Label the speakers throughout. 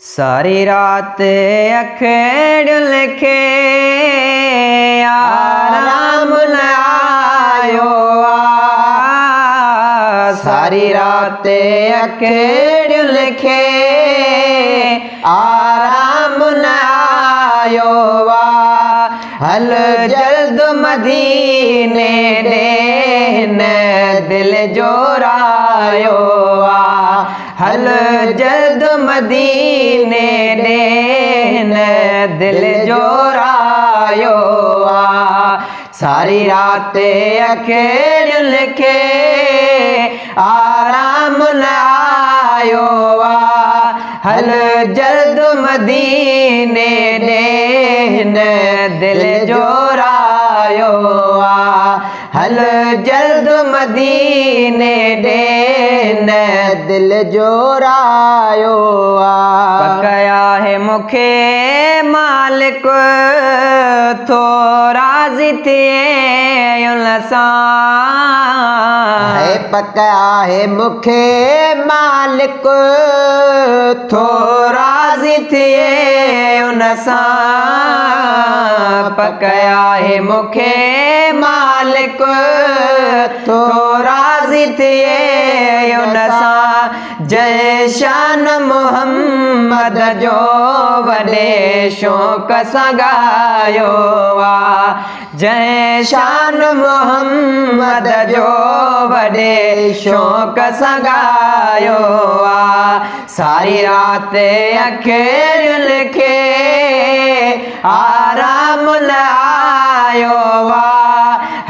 Speaker 1: सारी रात अखेड़ लिखे आराम न आयो सारी रात अखेड़ लिखे आराम न आयो हल जल्द मदीने देन दिल जोरायो हल जल्द मदीने देन दिल जोरायो सारी रात अखेड़ लिखे आराम न आयो हल जल्द मदीने देन दिल जोरायो हल जल्द मदीने देन दिल जोरायो पकया है मुखे मालिक थो राज़ी थिए उनसां है पकया है मुखे मालिक थो राज़ी थिए उनसां पकया है मुखे मालिक थो राज़ी थिए उनसां जय शान मोहम्मद जो वॾे शौक़ सां गायो जय शान मोहम्मद जो वॾे शौक़ सां गायो सारी रात अखेड़ लिखे आराम न आयो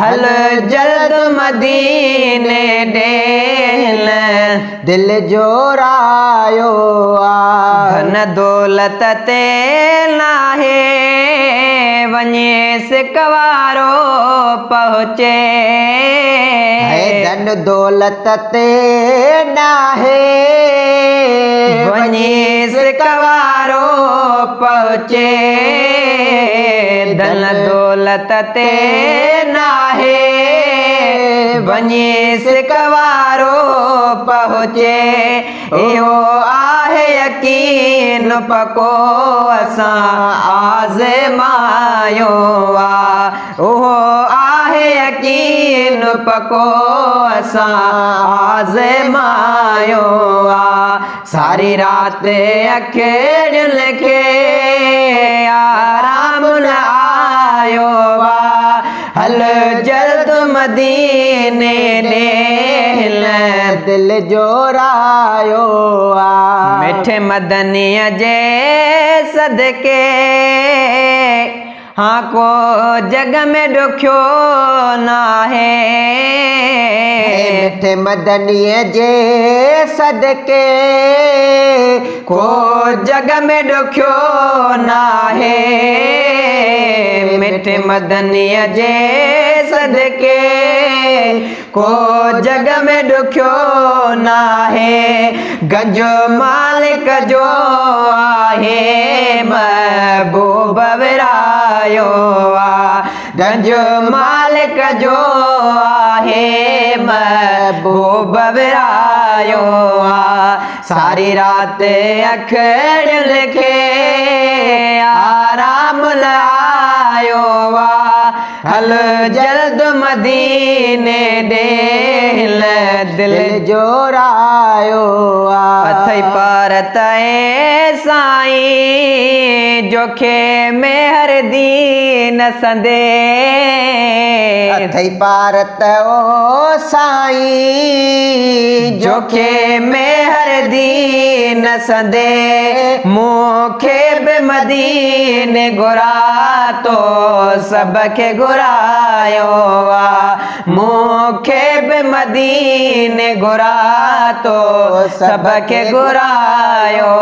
Speaker 1: हल जल्द मदीने देन दिल जोरायो धन दौलत ते नाहे वञे सिकवारो पहुचे धन दौलत ते नाहे वञे सिकवारो पहुचे धन दौलत ते नाहे वञे सिकवारो पहुचे इहो आहे यकीन पको असां आज़मायो उहो आहे यकीन पको असां आज़मायो सारी रात अखेड़ लिखे आराम न आयो हल जल्द मदीने देन दिल जोरायो मिठे मदनीअ जे सदके हाँ को जग में ॾुखियो नाहे मिठे मदनीअ जे सदके को जग में ॾुखियो नाहे मिठे मदनीअ जे सदके को जग में ॾुखियो नाहे गंज मालिक जो आहे महबूब विरायो गंज मालिक जो आहे महबूब विरायो सारी रात अखेड़ लिखे आराम न आयो हल जल्द मदीने देन दिल जोरायो अथई पार तए साईं जोखे मेहर दीन संदे अथई पार ओ साईं जोखे मेहर दीन संदे मूंखे बि मदीने घुरा तो सबके घुरायो मूंखे बि मदीने घुरा तो सबके घुरायो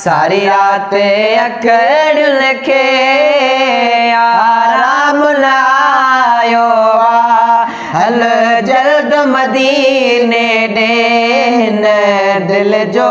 Speaker 1: सारी रात अखेड़ लिखे आराम न आयो हल जल्द मदीने देन दिल जो